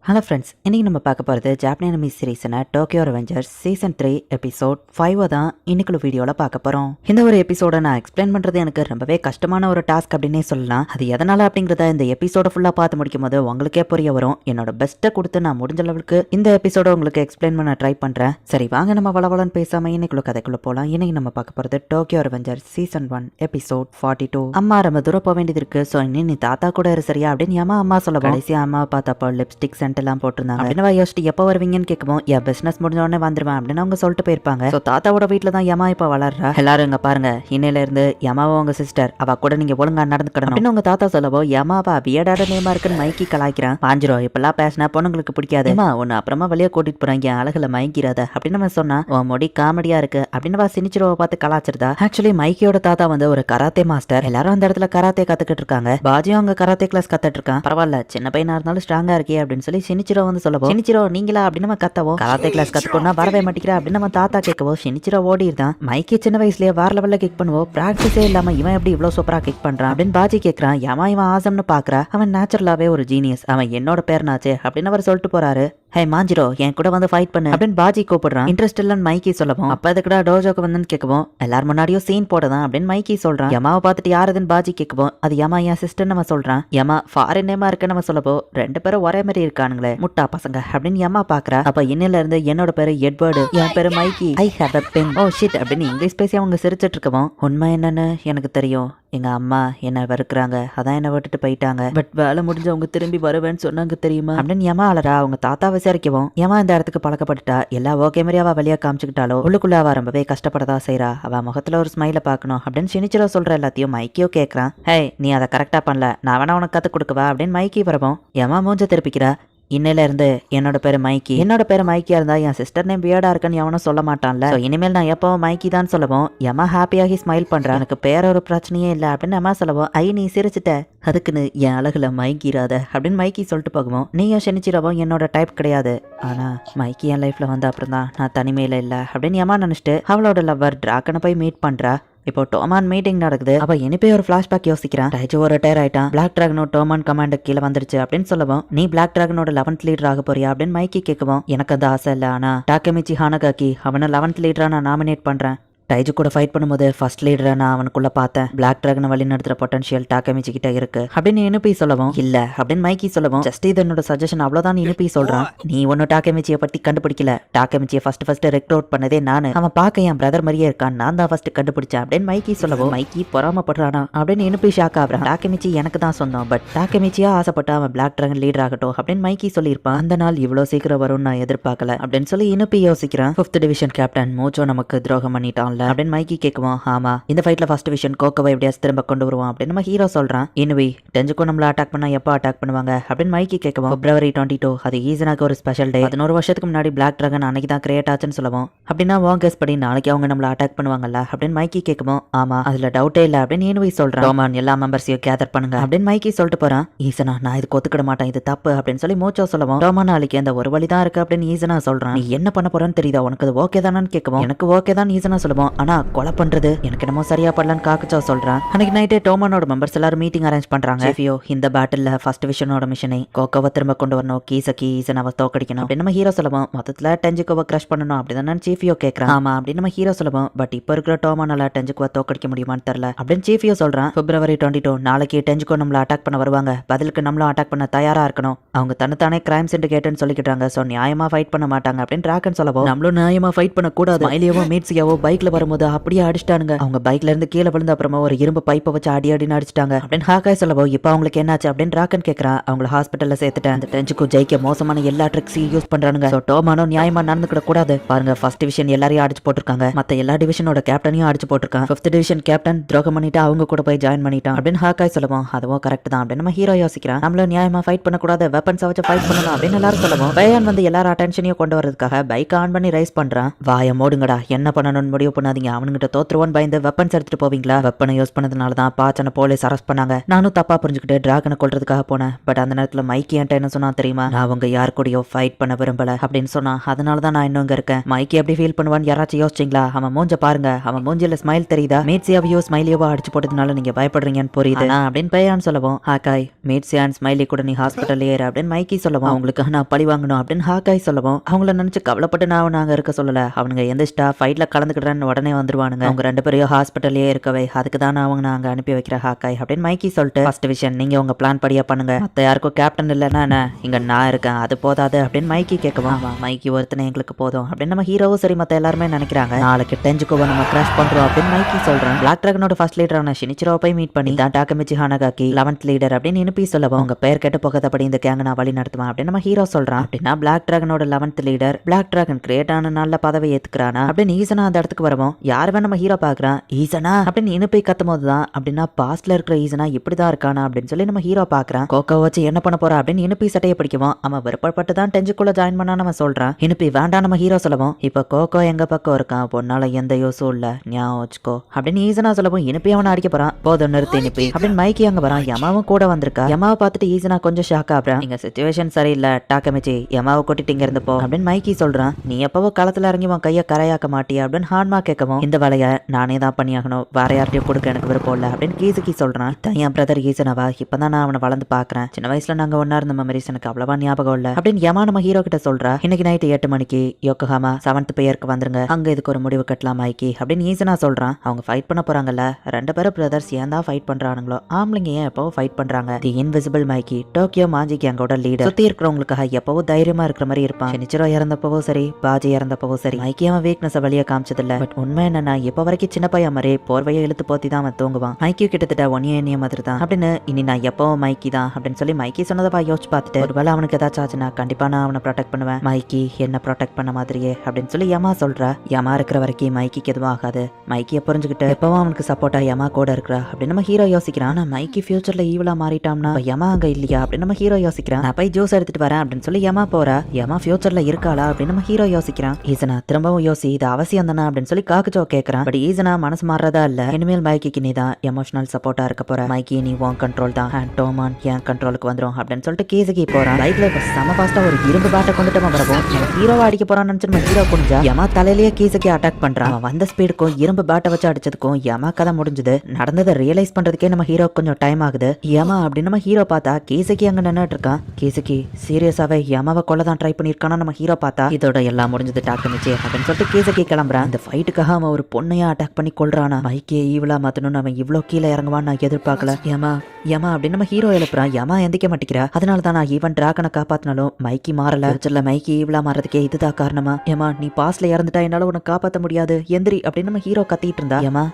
Hello friends, இன்னைக்கு நம்ம பார்க்க போகிறது ஜாப்பனீஸ் அனிமி சீரிஸான டோக்கியோ ரெவெஞ்சர்ஸ் சீசன் 3 எபிசோட் 5 தான் இன்னைக்குள்ள வீடியோவில் பார்க்க போகிறோம். இந்த ஒரு எபிசோட நான் எக்ஸ்பிளைன் பண்ணுறது எனக்கு ரொம்பவே கஷ்டமான ஒரு டாஸ்க் அப்படின்னே சொல்லலாம். அது எதனால் அப்படிங்கிறத இந்த எபிசோட ஃபுல்லாக பார்த்து முடிக்கும் போது உங்களுக்கே புரிய வரும். என்னோட பெஸ்ட்டை கொடுத்து நான் முடிஞ்ச அளவுக்கு இந்த எபிசோட உங்களுக்கு எக்ஸ்பிளைன் பண்ண ட்ரை பண்ணுறேன். சரி வாங்க நம்ம வளவலன்னு பேசாமல் இன்னைக்குள்ள கதைக்குள்ள போகலாம். இன்னைக்கு நம்ம பார்க்க போகிறது டோக்கியோ ரெவெஞ்சர்ஸ் சீசன் 1 எபிசோட் 42. அம்மா ரொம்ப தூரம் போக வேண்டியது இருக்கு, ஸோ இன்னும் நீ தாத்தா கூட இரு சரியா அப்படின்னு அம்மா சொல்ல கடைசியாக அம்மாவை பார்த்தப்போ லிப்ஸ்டிக் எல்லாம் போட்டிருந்தாங்க. அப்படின்னு யோசிச்சு எப்போ வருவீங்கன்னு கேட்கவும் என் பிசினஸ் முடிஞ்ச உடனே வந்துருவேன் அப்படின்னு அவங்க சொல்லிட்டு போயிருப்பாங்க. ஸோ தாத்தாவோட வீட்டில் தான் யமா இப்போ வளர்றா. எல்லாரும் இங்க பாருங்க, இன்னையில இருந்து யமாவோ உங்க சிஸ்டர், அவ கூட நீங்க ஒழுங்கா நடந்துக்கணும் அப்படின்னு உங்க தாத்தா சொல்லவோ யமாவா வியடாட நேமா இருக்குன்னு மைக்கி கலாய்க்கிறான். பாஞ்சிரும் இப்பெல்லாம் பேசினா பொண்ணுங்களுக்கு பிடிக்காது, ஒன்னு அப்புறமா வெளியே கூட்டிட்டு போறாங்க, என் அழகுல மயங்கிறாத அப்படின்னு நம்ம சொன்னா உன் முடி காமெடியா இருக்கு அப்படின்னு சினிச்சிரோவை பார்த்து கலாச்சிருதா. ஆக்சுவலி மைக்கியோட தாத்தா வந்து ஒரு கராத்தே மாஸ்டர். எல்லாரும் அந்த இடத்துல கராத்தே கத்துக்கிட்டு இருக்காங்க. பாஜியும் அங்க கராத்தே கிளாஸ் கத்துட்டு இருக்கான். பரவாயில்ல, சின்ன பையனா இருந்தாலும் ஸ்ட்ராங்கா இருக்கே அப்படின்னு சொல்லி சினிச்சிரோ வந்து சொல்லவும் சினிச்சிரோ நீங்களா அப்படின்னு நம்ம கத்தவோ கராத்தே கிளாஸ் கத்துக்கோனா வரவே மாட்டேங்கிற அப்படின்னு நம்ம தாத்தா கேட்கவோ சினிச்சிரோ ஓடிடுதான். மைக்கி சின்ன வயசுலயே வேற லெவல்ல கிக் பண்ணுவோம், பிராக்டிஸே இல்லாம இவன் எப்படி இவ்வளவு சூப்பரா கிக் பண்றான் அப்படின்னு பாஜி கேட்கறான். யமா இவன் ஆசம்னு பாக்குறா. அவன் நேச்சுரலாவே ஒரு ஜீனியஸ், அவன் என்னோட பேர்னாச்சே அப்படின்னு அவர் சொல்லிட்டு போறாரு. ஹே மாஞ்சிரோ என் கூட வந்து ஃபைட் பண்ணு அப்படின்னு பாஜி கூப்பிடுறான். இன்ட்ரெஸ்ட் இல்லன்னு மைக்கி சொல்லவும் அப்ப எதுக்குடா டோஜோக்கு வந்து கேட்கவும் எல்லாரும் முன்னாடியும் சீன் போடுதான் அப்படின்னு மைக்கி சொல்றான். யமாவை பார்த்துட்டு யாருதுன்னு பாஜி கேட்கவும் அது யமா என் சிஸ்டர் நம்ம சொல்றான். யமா ஃபாரின் நேமா இருக்கு நம்ம சொல்லப்போ ரெண்டு பேரும் ஒரே மாதிரி இருக்கானுங்களே முட்டா பசங்க அப்படின்னு யமா பாக்குறா. அப்ப இன்னில இருந்து என்னோட பேரு எட்வர்டு, என் பேரு Mikey, I have a pen. Oh shit அப்படின்னு இங்கிலீஷ் பேசி அவங்க சிரிச்சிட்டு இருக்கவும் உண்மை என்னன்னு எனக்கு தெரியும், எங்க அம்மா என்ன வெறுக்கிறாங்க, அதான் என்ன விட்டுட்டு போயிட்டாங்க, பட் வேலை முடிஞ்சவங்க திரும்பி வருவேன்னு சொன்னாங்க தெரியுமா அப்படின்னு யமா அலரா. அவங்க தாத்தா விசாரிக்கவும் யமா இந்த இடத்துக்கு பழக்கப்பட்டுட்டா, எல்லா ஓகே மாதிரி அவ வெளியா காமிச்சுக்கிட்டாலோ உள்ளுக்குள்ள அவ ரொம்பவே கஷ்டப்படதா செய்யறா. அவ முகத்துல ஒரு ஸ்மைல பாக்கணும் அப்படின்னு சினிச்சிரோ சொல்ற எல்லாத்தையும் மைக்கியோ கேட்கறான். ஹே நீ அதை கரெக்டா பண்ணல, நான் வேணா உனக்கு கத்து கொடுக்கவா அப்படின்னு மைக்கி வரவும் யமா மூஞ்ச திருப்பிக்கிறா. இன்னையில இருந்து என்னோட பேரு மைக்கி, என்னோட பேரு மைக்கியா இருந்தா என் சிஸ்டர் நேம் வியர்டா இருக்குன்னு எவனும் சொல்ல மாட்டான்ல, இனிமேல் நான் எப்பவும் மைக்கி தான் சொல்லவும் யமா ஹாப்பியாகி ஸ்மைல் பண்றான். எனக்கு பேர ஒரு பிரச்சனையே இல்லை அப்படின்னு அம்மா சொல்லவும் ஐ நீ சிரிச்சிட்ட, அதுக்குன்னு என் அழகுல மைக்கிராத அப்படின்னு மைக்கி சொல்லிட்டு போகவும் நீயும் சினிச்சிரவும் என்னோட டைப் கிடையாது, ஆனா மைக்கி என் லைஃப்ல வந்து அப்புறம் தான் நான் தனிமையில இல்ல அப்படின்னு யமா நினைச்சிட்டு அவளோட லவ்வர் டிராக்கனை போய் மீட் பண்றா. இப்போ டோமான் மீட்டிங் நடக்குது. அப்ப இனிப்பே ஒரு பிளாஷ்பேக் யோசிக்கிறான். ரைஜோ ஒரு ரிட்டையர் ஆயிட்டான், பிளாக் டிராகனோ டோமான் கமாண்ட் கீழே வந்துருச்சு அப்படின்னு சொல்லவும் நீ பிளாக் டிராகனோட 11th லீடர் ஆக போறியா அப்படின்னு மைக்கி கேட்கவும் எனக்கு அந்த ஆசை இல்ல, ஆனா டாக்கமிச்சி ஹானகாக்கி அவனை 11th லீடரா நான் நாமினேட் பண்றேன். டைஜு கூட ஃபைட் பண்ணும்போது ஃபர்ஸ்ட் லீடரை நான் அவனுக்குள்ள பார்த்தேன், பிளாக் டிராகனை வழி நடத்துற பொட்டன்ஷியல் டாக்கமிச்சி கிட்ட இருக்கு அப்படின்னு இனுப்பி சொல்லவும் இல்ல அப்படின்னு மைக்கி சொல்லவும் ஜஸ்ட் இது என்னோட சஜஷன் அவ்வளவுதான் இனுப்பி சொல்றான். நீ ஒன்னும் டாக்கமிச்சியை பத்தி கண்டுபிடிக்கல, டாக்கமிச்சியை ஃபர்ஸ்ட் ரெக்ரூட் பண்ணதே நானு, அவன் பார்க்க என் பிரதர் மாதிரியே இருக்கான், நான் தான் ஃபர்ஸ்ட் கண்டுபிடிச்சேன் அப்படின்னு மைக்கி சொல்லவும் மைக்கி பொறாமப்படுறானா அப்படின்னு இனுப்பி ஷாக் ஆகுறான். டாக்கமிச்சி எனக்கு தான் சொந்தம், பட் டாக்கமிச்சியா ஆசைப்பட்டு அவன் பிளாக் டிராகன் லீடர் ஆகட்டும் அப்படின்னு மைக்கி சொல்லியிருப்பான். அந்த நாள் இவ்வளவு சீக்கிரம் வரும்னு நான் எதிர்பார்க்கல அப்படின்னு சொல்லி இனுப்பி யோசிக்கிறான். 5th டிவிஷன் கேப்டன் மூச்சோ நமக்கு துரோகம் பண்ணிட்டான் அப்படின்னு மைக்கி கேட்குவோம். ஆமா இந்த ஃபைட்ல ஃபர்ஸ்ட் விஷன் கோக்கோவை எப்படியா திரும்ப கொண்டு வருவோம் அப்படின்னு நம்ம ஹீரோ சொல்றான். இனுவி டெஞ்சுக்கும் நம்மள அட்டாக் பண்ணா எப்போ அட்டாக் பண்ணுவாங்க அப்படின்னு மைக்கி கேட்குவோம். February 22 அது ஈசனாக்கு ஒரு ஸ்பெஷல் டே, 11 வருஷத்துக்கு முன்னாடி பிளாக் டிராகன் அன்னைக்கு தான் கிரியேட் ஆச்சுன்னு சொல்லுவோம். அப்படின்னா உன் கெஸ் படி நாளைக்கு அவங்க நம்மள அட்டாக் பண்ணுவாங்கல்ல அப்படின்னு மைக்கி கேட்குவோம். ஆமா அதுல டவுட்டே இல்ல அப்படின்னு இனுவி சொல்றான். டோமான் எல்லா மெம்பர்ஸையும் கேதர் பண்ணுங்க அப்படின்னு மைக்கி சொல்லிட்டு போறான். ஈசனா நான் இதுக்கு ஒத்துக்கிட மாட்டேன், இது தப்பு அப்படின்னு சொல்லி மூச்சோ சொல்லுவோம். டோமான் நாளைக்கு அந்த ஒரு வழி தான் இருக்கு அப்படின்னு ஈசனா சொல்றான். நீ என்ன பண்ண போறன்னு தெரியுதா, உனக்கு அது ஓகே தானு கேட்குவோம். எனக்கு ஓகே தான் ஈசனா சொல்லுவோம், ஆனா கொலை பண்றது எனக்கு என்னமோ சரியா படலன்னு காக்கச்சோ சொல்றான். அன்னைக்கு நைட்டே டோமானோட மெம்பர்ஸ் எல்லாரும் மீட்டிங் அரேஞ்ச் பண்றாங்க. ஜெஃபியோ இந்த பேட்டில்ல ஃபர்ஸ்ட் விஷனோட மிஷனை கோக்கோவை திரும்ப கொண்டு வரணும், கீசக்கி ஈசனாவை தோக்கடிக்கணும் அப்படின்னு நம்ம ஹீரோ சொல்லுவோம். மொத்தத்துல டெஞ்சுக்கோவை கிரஷ் பண்ணணும் அப்படிதான் சீஃபியோ கேட்கறான். ஆமா அப்படின்னு நம்ம ஹீரோ சொல்லுவோம். பட் இப்ப இருக்கிற டோமானால டெஞ்சுக்கோவை தோக்கடிக்க முடியுமான்னு தெரியல அப்படின்னு சீஃபியோ சொல்றான். February 22 நாளைக்கு டெஞ்சுக்கோ நம்மள அட்டாக் பண்ண வருவாங்க, பதிலுக்கு நம்மளும் அட்டாக் பண்ண தயாரா இருக்கணும். அவங்க தன்னைத்தானே கிரைம் சிண்டிகேட்னு சொல்லிக்கிட்டாங்க, சோ நியாயமா ஃபைட் பண்ண மாட்டாங்க அப்படின்னு டிராகன் சொல்லவும் நம்மளும் நியாயமா ஃபைட் பண்ண கூடாது, மைலியாவோ மீட்ஸியாவோ பைக்ல வரும்போது அப்படியே அடிச்சிட்டானுங்க, அவங்க பைக்ல இருந்து கீழே விழுந்த அப்புறமா ஒரு இரும்பு பைப்பை வச்சு அடின்னு அடிச்சிட்டாங்க அப்படின்னு ஹாக்காய் சொல்லவோ இப்போ அவங்களுக்கு என்னாச்சு அப்படின்னு டிராகன் கேட்கறான். அவங்கள ஹாஸ்பிட்டல்ல சேர்த்துட்டேன், அந்த டெஞ்சுக்கு ஜெயிக்க மோசமான எல்லா ட்ரிக்ஸையும் யூஸ் பண்றானுங்க, சோ டோமானோ நியாயமா நடந்துக்கிட கூடாது. பாருங்க ஃபர்ஸ்ட் டிவிஷன் எல்லாரையும் அடிச்சு போட்டிருக்காங்க, மத்த எல்லா டிவிஷனோட கேப்டனையும் அடிச்சு போட்டிருக்கான், 5th டிவிஷன் கேப்டன் துரோகம் பண்ணிட்டு அவங்க கூட போய் ஜாயின் பண்ணிட்டான் அப்படின்னு ஹாக்காய் சொல்லுவோம். அதுவும் கரெக்ட் தான் அப்படின்னு நம்ம ஹீரோ யோசிக்கிறான். நம்மள நியாயமா ஃபைட் பண்ணக்கூடாது, வெப்பன்ஸ் வச்சு ஃபைட் பண்ணலாம் அப்படின்னு எல்லாரும் சொல்லுவோம். பையன் வந்து எல்லாரும் அட்டென்ஷனையும் கொண்டு வரதுக்காக பைக் ஆன் பண்ணி ரைஸ் பண்றான். வாய மோடுங்கடா, என்ன பண்ணணும்னு முடிவு பண்ணாதீங்க, அவனுங்கிட்ட தோத்துருவோன்னு பயந்து வெப்பன்ஸ் எடுத்துட்டு போவீங்களா? வெப்பனை யூஸ் பண்ணதுனால தான் பாச்சனை போலீஸ் அரெஸ்ட் பண்ணாங்க. நானும் தப்பா புரிஞ்சுக்கிட்டு டிராகனை கொல்றதுக்காக போனேன். பட் அந்த நேரத்துல மைக்கி என்கிட்ட என்ன சொன்னா தெரியுமா? நான் அவங்க யார் கூடயோ ஃபைட் பண்ண விரும்பல அப்படின்னு சொன்னா. அதனால தான் நான் இன்னும் இங்க இருக்கேன். மைக்கி எப்படி ஃபீல் பண்ணுவான்னு யாராச்சும் யோசிச்சிங்களா? அவன் மூஞ்ச பாருங்க, அவன் மூஞ்சில ஸ்மைல் தெரியுதா? மேட்சியாவையோ ஸ்மைலியோவோ அடிச்சு போட்டதுனால நீங்க பயப்படுறீங்கன்னு புரியுது அப்படின்னு பையான்னு சொல்லவும், ஹாக்காய் மேட்சியான் ஸ்மைலி கூட நீ ஹாஸ்பிட்டல் ஏறு அப்படின்னு மைக்கி சொல்லவும், அவங்களுக்கு நான் பழி வாங்கணும் அப்படின்னு ஹாக்காய் சொல்லவும், அவங்கள நினைச்சு கவலைப்பட்டு நான் நாங்க இருக்க சொல்லல, அவனுங்க எந்திரிச்சிட்டா ஃபைட்ல கலந்துக்கிட்டேன்னு உடனே வந்துருவானுங்க, அவங்க 2 பேரையும் ஹாஸ்பிட்டலே இருக்கவே, அதுக்கு தான் அவங்க நாங்க அனுப்பி வைக்கிற ஹாக்காய் அப்படின்னு மைக்கி சொல்லிட்டு, ஃபர்ஸ்ட் விஷயம் நீங்க உங்க பிளான் படியா பண்ணுங்க, மத்த யாருக்கும் கேப்டன் இல்லைன்னா என்ன, இங்க நான் இருக்கேன், அது போதாது அப்படின்னு மைக்கி கேட்கவும், மைக்கி ஒருத்தனை எங்களுக்கு போதும் அப்படின்னு நம்ம ஹீரோவும் சரி மத்த எல்லாருமே நினைக்கிறாங்க. நாளைக்கு டெஞ்சுக்கோவை நம்ம கிராஷ் பண்றோம் அப்படின்னு மைக்கி சொல்றான். பிளாக் டிராகனோட ஃபர்ஸ்ட் லீடரான ஷினிச்சிரோவை போய் மீட் பண்ணி தான் டாக்கமிச்சி ஹானகாக்கி 11th லீடர் அப்படின்னு இனுப்பி சொல்லவும், உங்க பேர் கேட்டு போகாதபடி இந்த கேங்க நான் வழி நடத்துவேன் அப்படின்னு நம்ம ஹீரோ சொல்றான். அப்படின்னா பிளாக் டிராகனோட 11th leader black dragon create ஆன நல்ல பதவி ஏத்துக்கிறானா அப்படின்னு ஈசனா அந்த இடத்துக்கு வரவும், யாருமே நம்ம ஹீரோ பாக்குறான். ஈசனா அப்படின்னு இனுப்பி கத்தும் போதுதான் அப்படின்னா பாஸ்ட்ல இருக்கிற ஈசனா இப்படிதான் இருக்கானா அப்படின்னு சொல்லி நம்ம ஹீரோ பாக்குறான். கோகோ வச்சு என்ன பண்ண போறா அப்படின்னு இனுப்பி சட்டையை பிடிக்கவும், அவன் விருப்பப்பட்டு தான் டெஞ்சுக்குள்ள ஜாயின் பண்ணான்னு அவன் சொல்றான். இனுப்பி வேண்டாம் நம்ம ஹீரோ சொல்லவும், இப்ப கோகோ எங்க பக்கம் இருக்கான், பொண்ணால எந்த யூஸும் இல்ல, ஞாபகம் வச்சுக்கோ அப்படின்னு ஈசனா சொல்லவும், இனுப்பி அவனை அடிக்க போறான். போதும் நிறுத்தி இனுப்பி அப்படின்னு மைக்கி அங்க வரான். யமாவும் கூட வந்திருக்கா. யமாவை பார்த்துட்டு ஈசனா கொஞ்சம் ஷாக் ஆகுறான். நீங்க சிச்சுவேஷன் சரியில்லை டாக்கமிச்சி, யமாவை கூட்டிட்டு இங்க இருந்து போ அப்படின்னு மைக்கி சொல்றான். நீ எப்பவோ களத்துல இறங்கி உன் கையை கரையாக்க மாட்டியா அப்படின்னு ஹான்மா கேட்கவும், இந்த வேலையை நானே தான் பண்ணியாகணும், வேற யார்ட்டையும் கொடுக்க எனக்கு விருப்பம் இல்லை அப்படின்னு கீசுக்கி சொல்றான். என் பிரதர் ஈசனாவா, இப்பதான் நான் அவனை வளர்ந்து பாக்குறேன், சின்ன வயசுல நாங்க ஒன்னா இருந்த மெமரிஸ் எனக்கு அவ்வளவா ஞாபகம் இல்ல அப்படின்னு யமா நம்ம ஹீரோ கிட்ட சொல்றா. இன்னைக்கு நைட்டு 8 மணிக்கு யோக்கோஹாமா 7th பியருக்கு வந்துருங்க, அங்க இதுக்கு ஒரு முடிவு கட்டலாம் மைக்கி அப்படின்னு ஈசனா சொல்றான். அவங்க ஃபைட் பண்ண போறாங்கல்ல, 2 பேரும் பிரதர்ஸ் ஏன் தான் ஃபைட் பண்றானுங்களோ, ஆம்பளைங்க ஏன் எப்பவும் ஃபைட் பண்றாங்க. தி இன்விசிபிள் மைக்கி டோக்கியோ மாஜி கேங்கோட லீடர், சுத்தி இருக்கிறவங்களுக்காக எப்பவும் தைரியமா இருக்கிற மாதிரி இருப்பான். நிச்சிரோ இறந்தப்பவும் சரி, பாஜி இறந்தப்பவும் சரி, மைக்கி அவன் வீக்னஸ் வெளியே காமிச்சதில்ல. பட் உண்மை என்னன்னா, இப்ப வரைக்கும் சின்ன பையன் மாதிரி போர்வையை இழுத்து போத்தி தான் அவன் தூங்குவான். மைக்கி கிட்டத்தட்ட ஒன்னிய மாதிரி தான் அப்படின்னு, இனி நான் எப்பவும் மைக்கி தான் அப்படின்னு சொல்லி மைக்கி சொன்னதை யோசிச்சு பார்த்துட்டு, ஒருவேளை அவனுக்கு ஏதாச்சும் ஆச்சுன்னா கண்டிப்பா நான் அவனை ப்ரொடெக்ட் பண்ணுவேன், மைக்கி என்ன ப்ரொடெக்ட் பண்ண மாதிரியே அப்படின்னு சொல்லி யமா சொல்றா. யமா இருக்கிற வரைக்கும் மைக்கிக்கு எதுவும் ஆகாது, மைக்கியை புரிஞ்சுக்கிட்டு எப்பவும் அவனுக்கு சப்போர்ட்டா யமா கூட இருக்கிறா அப்படின்னு நம்ம ஹீரோ யோசிக்கிறான். ஆனா மைக்கி ஃபியூச்சர்ல ஈவலா மாறிட்டான்னா யமா அங்க இல்லையா அப்படின்னு நம்ம ஹீரோ யோசிக்கிறான். நான் போய் ஜூஸ் எடுத்துட்டு வரேன் அப்படின்னு சொல்லி யமா போறா. யமா ஃபியூச்சர்ல இருக்காளா அப்படின்னு நம்ம ஹீரோ யோசிக்கிறான். ஈசனா திரும்பவும் யோசி, இது அவசியம் தானே அப்படின்னு சொல்லி காக்குச்சோ கேட்கறான். பட் ஈசனா மனசு மாறதா இல்ல, இனிமேல் மைக்கிக்கு நீ தான் எமோஷனல் சப்போர்ட்டா இருக்க போற, மைக்கி நீ உன் கண்ட்ரோல் தான், அண்ட் டோமான் என் கண்ட்ரோலுக்கு வந்துரும் அப்படின்னு சொல்லிட்டு கீசுக்கு போறான். பைக்ல இப்ப செம ஃபாஸ்டா ஒரு இரும்பு பேட்டை கொண்டுட்டு வரவும், ஹீரோவை அடிக்க போறான்னு நினைச்சு நம்ம ஹீரோ குனிஞ்சா யமா தலையிலேயே கீசுக்கு அட்டாக் பண்றான். வந்த ஸ்பீடுக்கும் இரும்பு பேட்டை வச்சு அடிச்சதுக்கும் யமா கதை முடிஞ்சது. நடந்ததை ரியலைஸ் பண்றதுக்கே நம்ம ஹீரோ கொஞ்சம் டைம் ஆகுது. யமா அப்படின்னு நம்ம ஹீரோ பார்த்தா கீசுக்கு அங்க நின்னுட்டு இருக்கான். கீசுக்கு சீரியஸாவே யமாவை கொல்ல தான் ட்ரை பண்ணிருக்கானா நம்ம ஹீரோ பார்த்தா, இதோட எல்லாம் முடிஞ்சது டாக்குமிச்சி அப்படின்னு சொல்லிட்டு கீசுக்கு கிளம்புறான். இந்த ஃபைட்டுக்காக அவன் ஒரு பொண்ணையா அட்டாக் பண்ணி கொள்றானா. மைக்கே ஈவலா மாத்தணும்னு அவன் இவ்வளவு கீழே இறங்குவான்னு நான் எதிர்பார்க்கல. யமா யமா அப்படின்னு நம்ம ஹீரோ எழுப்புறான். யமா எந்திக்க மாட்டேங்கிறா. அதனால தான் நான் ஈவன் டிராகனை காப்பாத்தினாலும் மைக்கி மாறல. மைக்கி ஈவலா மாறதுக்கே இதுதான் காரணமா? ஏமா நீ பாஸ்ட்ல இறந்துட்டா, என்னால உன்னை காப்பாத்த முடியாது, எந்திரி அப்படின்னு நம்ம ஹீரோ கத்திட்டு இருந்தா. ஏமா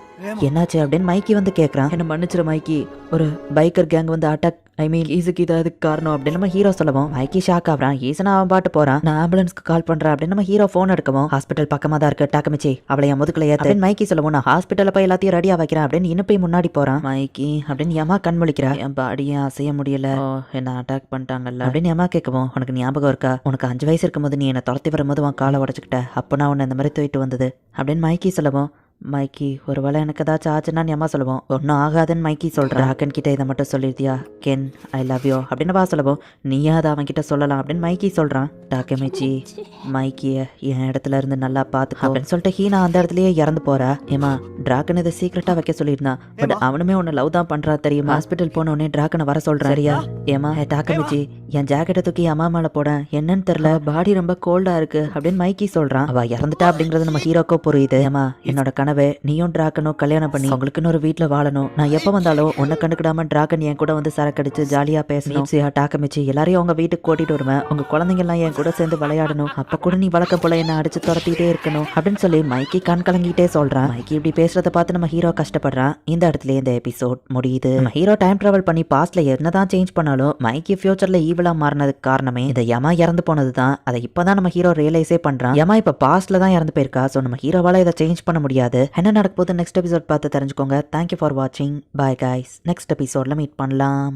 என்னாச்சு அப்படின்னு மைக்கி வந்து கேக்குறான். என்ன மன்னிச்சிரு மைக்கி, ஒரு பைக்கர் கேங் வந்து அட்டாக் ஈஸுக்கு இதாவது காரணம் அப்படின்னு நம்ம ஹீரோ சொல்லவும், மைக்கி ஷாக் ஆகுறான். ஈசனா அவன் பாட்டு போறான். நான் ஆம்புலன்ஸ்க்கு கால் பண்றேன் அப்படின்னு நம்ம ஹீரோ போன் எடுக்கவும், ஹாஸ்பிட்டல் பக்கமா தான் இருக்கு டாக்கமிச்சி, அவளை என் முதுகுல ஏத்து மைக்கி சொல்லவும், நான் ஹாஸ்பிட்டல்ல போய் எல்லாத்தையும் ரெடியா வைக்கிறேன் அப்படின்னு இன்னும் போய் முன்னாடி போறான். மைக்கி அப்படின்னு யமா கண் முழிக்கிறா. என் பாடியை அசைய முடியல, என்ன அட்டாக் பண்ணிட்டாங்கல்ல அப்படின்னு யமா கேட்கவும், உனக்கு ஞாபகம் இருக்கா, உனக்கு 5 வயசு இருக்கும்போது நீ என்னை துரத்தி வரும்போது உன் காலை உடச்சுக்கிட்ட, அப்போ நான் உன்னை இந்த மாதிரி தூக்கிட்டு வந்தது அப்படின்னு மைக்கி சொல்லவும், மைக்கி ஒருவேளை எனக்கு ஏதாச்சும் ஆச்சுன்னா அம்மா சொல்லுவோம், ஒன்றும் ஆகாதுன்னு மைக்கி சொல்கிறேன். ராக்கன் கிட்ட இதை மட்டும் சொல்லிருத்தியா, கென் ஐ லவ் யூ அப்படின்னு வா சொல்லுவோம், நீயா அதை அவன் கிட்ட சொல்லலாம் அப்படின்னு மைக்கி சொல்கிறான். டாக்கமிச்சி மைக்கியை என் இடத்துல இருந்து நல்லா பார்த்து அப்படின்னு சொல்லிட்டு ஹீனா அந்த இடத்துலயே இறந்து போறா. ஏமா டிராகன் இதை சீக்கிரட்டா வைக்க சொல்லியிருந்தான், பட் அவனுமே உன்னை லவ் தான் பண்றா தெரியுமா. ஹாஸ்பிட்டல் போன உடனே டிராகனை வர சொல்றான் சரியா. ஏமா டாக்கமிச்சி என் ஜாக்கெட்டை தூக்கி அம்மா மேல போட, என்னன்னு தெரியல பாடி ரொம்ப கோல்டா இருக்கு அப்படின்னு மைக்கி சொல்றான். அவ இறந்துட்டா அப்படிங்கறது நம்ம ஹீரோக்கோ புரியுது. ஏமா என்னோட கனவு நீயும் டிராகனும் கல்யாணம் பண்ணி உங்களுக்குன்னு ஒரு வீட்டுல வாழணும், நான் எப்ப வந்தாலும் உன்னை கண்டுக்கிடாம டிராகன் என் கூட வந்து சரக்கடிச்சு ஜாலியா பேசணும், டாக்கமிச்சி எல்லாரையும் உங்க வீட்டுக்கு கூட்டிட்டு வருவேன், உங்க குழந்தைங்க எல்லாம் என் கூட சேர்ந்து விளையாடணும், அப்ப கூட நீ வழக்கம் போல என்ன அடிச்சு துரத்திட்டே இருக்கணும் அப்படின்னு சொல்லி மைக்கி கண் கலங்கிட்டே சொல்றான். மைக்கி இப்படி பேசுறத பார்த்து நம்ம ஹீரோ கஷ்டப்படுறான். இந்த இடத்துல இந்த எபிசோட் முடியுது. நம்ம ஹீரோ டைம் டிராவல் பண்ணி பாஸ்ட்ல என்னதான் சேஞ்ச் பண்ணாலும் மைக்கி ஃபியூச்சர்ல ஈவலா மாறினதுக்கு காரணமே இந்த யமா இறந்து போனதுதான். அதை இப்பதான் நம்ம ஹீரோ ரியலைஸே பண்றான். யமா இப்ப பாஸ்ட்ல தான் இறந்து போயிருக்கா. சோ நம்ம ஹீரோவால இதை சேஞ்ச் பண்ண முடியாது. என்ன நடக்க போகுது நெக்ஸ்ட் எபிசோட் பார்த்து தெரிஞ்சுக்கோங்க. தேங்க்யூ ஃபார் வாட்சிங். பாய் கைஸ், நெக்ஸ்ட் எபிசோட்ல மீட் பண்ணலாம்.